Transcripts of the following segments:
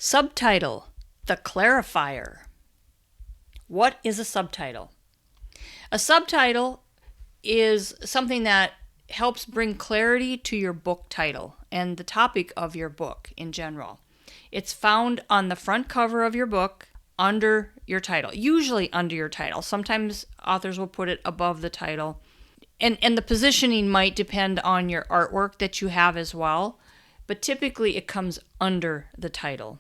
Subtitle, the clarifier. What is a subtitle? A subtitle is something that helps bring clarity to your book title and the topic of your book in general. It's found on the front cover of your book under your title, usually under your title. Sometimes authors will put it above the title. And the positioning might depend on your artwork that you have as well, but typically it comes under the title.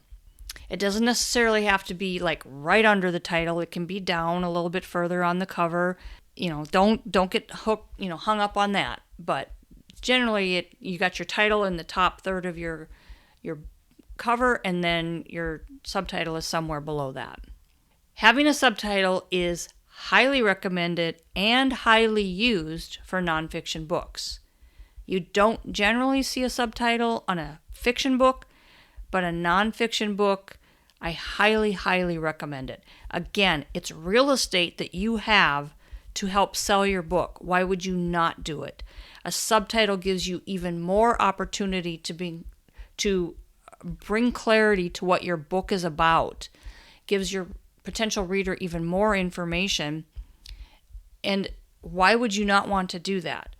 It doesn't necessarily have to be like right under the title. It can be down a little bit further on the cover. Don't get hung up on that. But generally, you got your title in the top third of your cover, and then your subtitle is somewhere below that. Having a subtitle is highly recommended and highly used for nonfiction books. You don't generally see a subtitle on a fiction book, but a nonfiction book, I highly, highly recommend it. Again, it's real estate that you have to help sell your book. Why would you not do it? A subtitle gives you even more opportunity to bring clarity to what your book is about. Gives your potential reader even more information. And why would you not want to do that?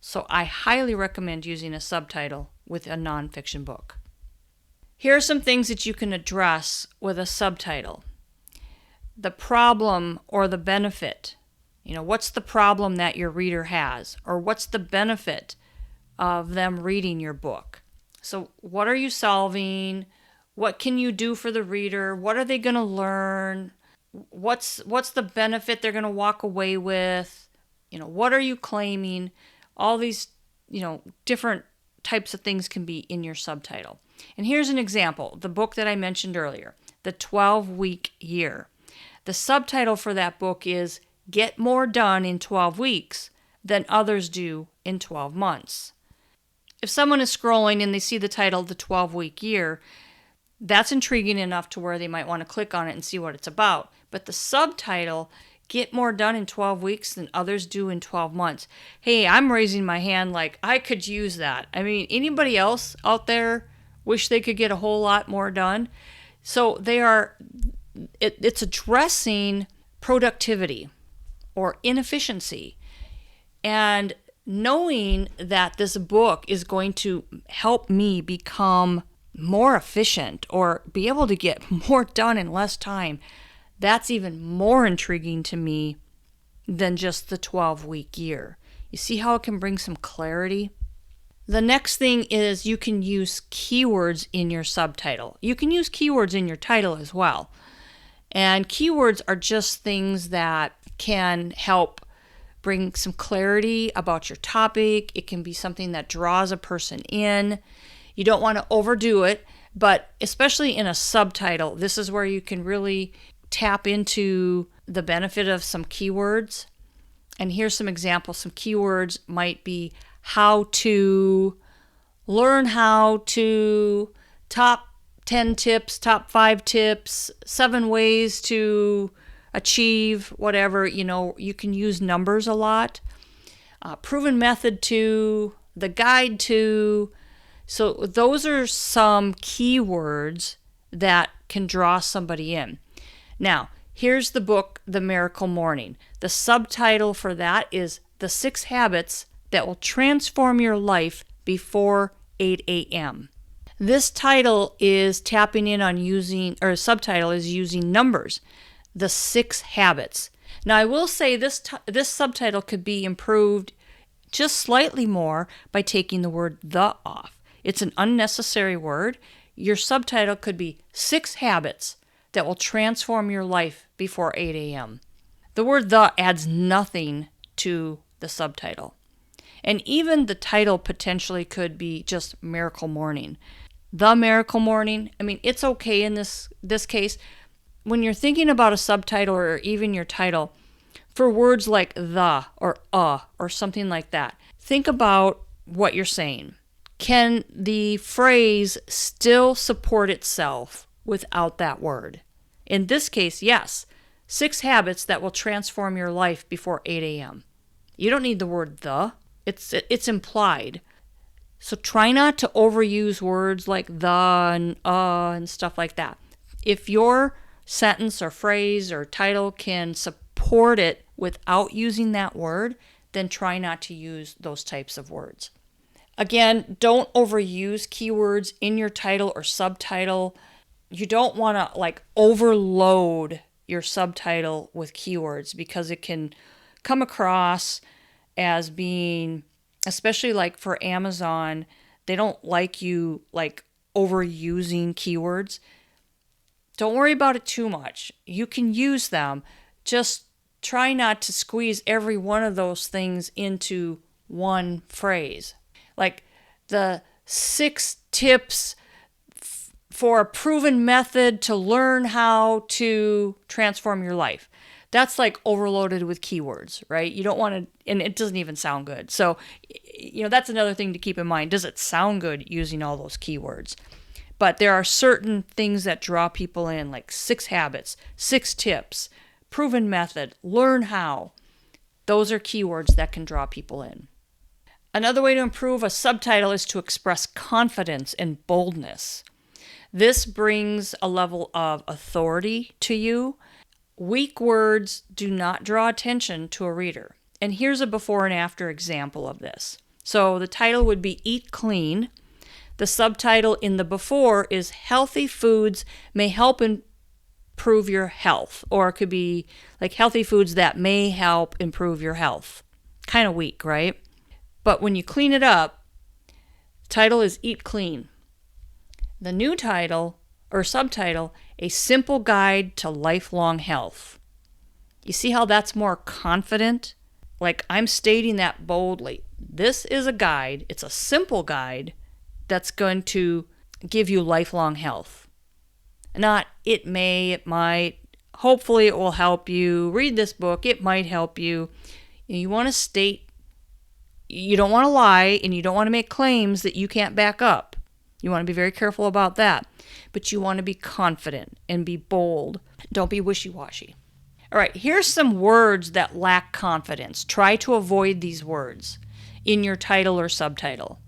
So I highly recommend using a subtitle with a nonfiction book. Here are some things that you can address with a subtitle. The problem or the benefit. What's the problem that your reader has? Or what's the benefit of them reading your book? So what are you solving? What can you do for the reader? What are they going to learn? What's the benefit they're going to walk away with? What are you claiming? All these, different types of things can be in your subtitle. And here's an example, the book that I mentioned earlier, The 12-Week Year. The subtitle for that book is Get More Done in 12 Weeks Than Others Do in 12 Months. If someone is scrolling and they see the title, The 12-Week Year, that's intriguing enough to where they might want to click on it and see what it's about. But the subtitle, Get More Done in 12 Weeks Than Others Do in 12 Months. Hey, I'm raising my hand like I could use that. I mean, anybody else out there wish they could get a whole lot more done? So it's addressing productivity or inefficiency. And knowing that this book is going to help me become more efficient or be able to get more done in less time, that's even more intriguing to me than just the 12-week year. You see how it can bring some clarity? The next thing is you can use keywords in your subtitle. You can use keywords in your title as well. And keywords are just things that can help bring some clarity about your topic. It can be something that draws a person in. You don't want to overdo it, but especially in a subtitle, this is where you can really tap into the benefit of some keywords. And here's some examples. Some keywords might be how to, learn how to, top 10 tips, top 5 tips, 7 ways to achieve whatever. You can use numbers a lot. Proven method to, the guide to. So those are some keywords that can draw somebody in. Now, here's the book, The Miracle Morning. The subtitle for that is The 6 Habits That Will Transform Your Life Before 8 a.m. This title is tapping in on subtitle is using numbers. The 6 habits. Now, I will say this subtitle could be improved just slightly more by taking the word the off. It's an unnecessary word. Your subtitle could be 6 habits that will transform your life before 8 a.m. The word the adds nothing to the subtitle. And even the title potentially could be just Miracle Morning. The Miracle Morning, it's okay in this case. When you're thinking about a subtitle or even your title, for words like the or something like that, think about what you're saying. Can the phrase still support itself without that word? In this case, yes. 6 habits that will transform your life before 8 a.m. You don't need the word the. It's implied. So try not to overuse words like the and stuff like that. If your sentence or phrase or title can support it without using that word, then try not to use those types of words. Again, don't overuse keywords in your title or subtitle. You don't want to overload your subtitle with keywords because it can come across as being, especially for Amazon, they don't like you overusing keywords. Don't worry about it too much. You can use them. Just try not to squeeze every one of those things into one phrase. Like the 6 tips for a proven method to learn how to transform your life. That's overloaded with keywords, right? You don't want to, and it doesn't even sound good. So, that's another thing to keep in mind. Does it sound good using all those keywords? But there are certain things that draw people in, like 6 habits, 6 tips, proven method, learn how. Those are keywords that can draw people in. Another way to improve a subtitle is to express confidence and boldness. This brings a level of authority to you. Weak words do not draw attention to a reader. And here's a before and after example of this. So the title would be Eat Clean. The subtitle in the before is Healthy Foods May Help Improve Your Health. Or it could be Healthy Foods That May Help Improve Your Health. Kind of weak, right? But when you clean it up, the title is Eat Clean. The new title or subtitle, A Simple Guide to Lifelong Health. You see how that's more confident? I'm stating that boldly. This is a guide. It's a simple guide that's going to give you lifelong health. Not it may, it might, hopefully it will help you. Read this book, it might help you. You want to state, you don't want to lie, and you don't want to make claims that you can't back up. You want to be very careful about that. But you want to be confident and be bold. Don't be wishy-washy. All right, here's some words that lack confidence. Try to avoid these words in your title or subtitle.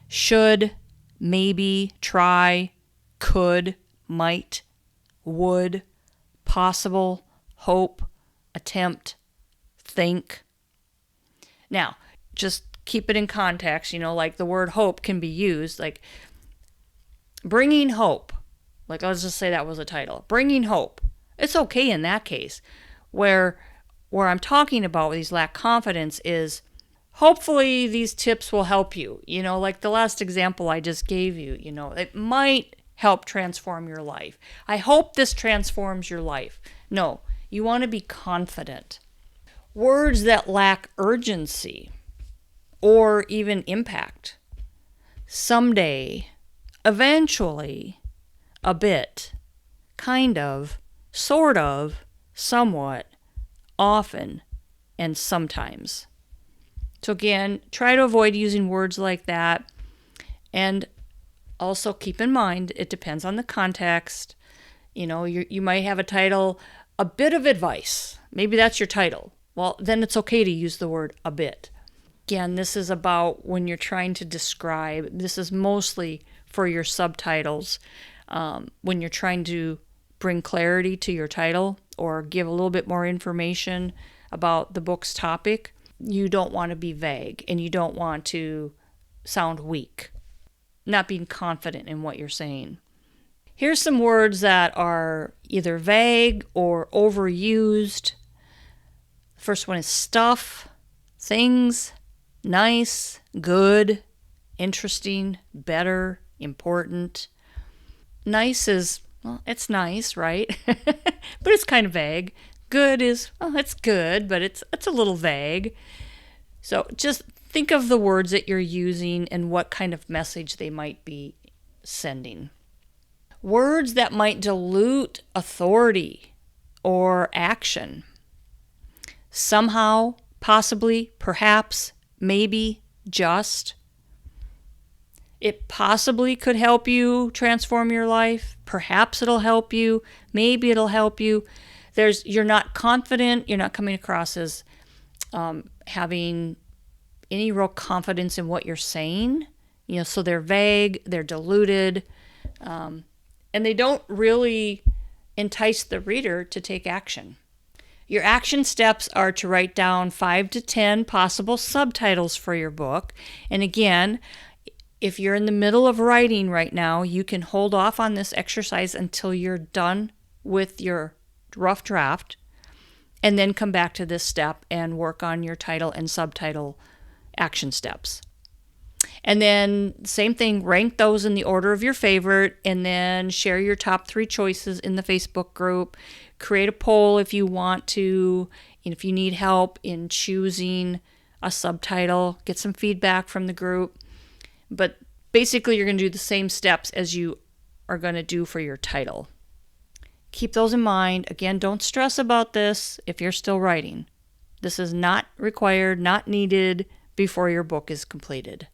Should, maybe, try, could, might, would, possible, hope, attempt, think. Now, just keep it in context. The word hope can be used bringing hope. Let's just say that was a title. Bringing hope. It's okay in that case. Where I'm talking about with these lack confidence is hopefully these tips will help you. The last example I just gave you, it might help transform your life. I hope this transforms your life. No, you want to be confident. Words that lack urgency or even impact. Someday, eventually, a bit, kind of, sort of, somewhat, often, and sometimes. So again, try to avoid using words like that. And also keep in mind, it depends on the context. You might have a title, A Bit of Advice. Maybe that's your title. Well, then it's okay to use the word a bit. Again, this is about when you're trying to describe. This is mostly for your subtitles. When you're trying to bring clarity to your title or give a little bit more information about the book's topic, you don't want to be vague and you don't want to sound weak, not being confident in what you're saying. Here's some words that are either vague or overused. The first one is stuff, things, nice, good, interesting, better, important. Nice is, well, it's nice, right? But it's kind of vague. Good is, well, it's good, but it's a little vague. So just think of the words that you're using and what kind of message they might be sending. Words that might dilute authority or action. Somehow, possibly, perhaps, maybe, just. It possibly could help you transform your life. Perhaps it'll help you. Maybe it'll help you. You're not confident. You're not coming across as having any real confidence in what you're saying. So they're vague, they're diluted, and they don't really entice the reader to take action. Your action steps are to write down 5 to 10 possible subtitles for your book. And again, if you're in the middle of writing right now, you can hold off on this exercise until you're done with your rough draft, and then come back to this step and work on your title and subtitle action steps. And then same thing, rank those in the order of your favorite, and then share your top 3 choices in the Facebook group. Create a poll if you want to, and if you need help in choosing a subtitle, get some feedback from the group. But basically, you're going to do the same steps as you are going to do for your title. Keep those in mind. Again, don't stress about this if you're still writing. This is not required, not needed before your book is completed.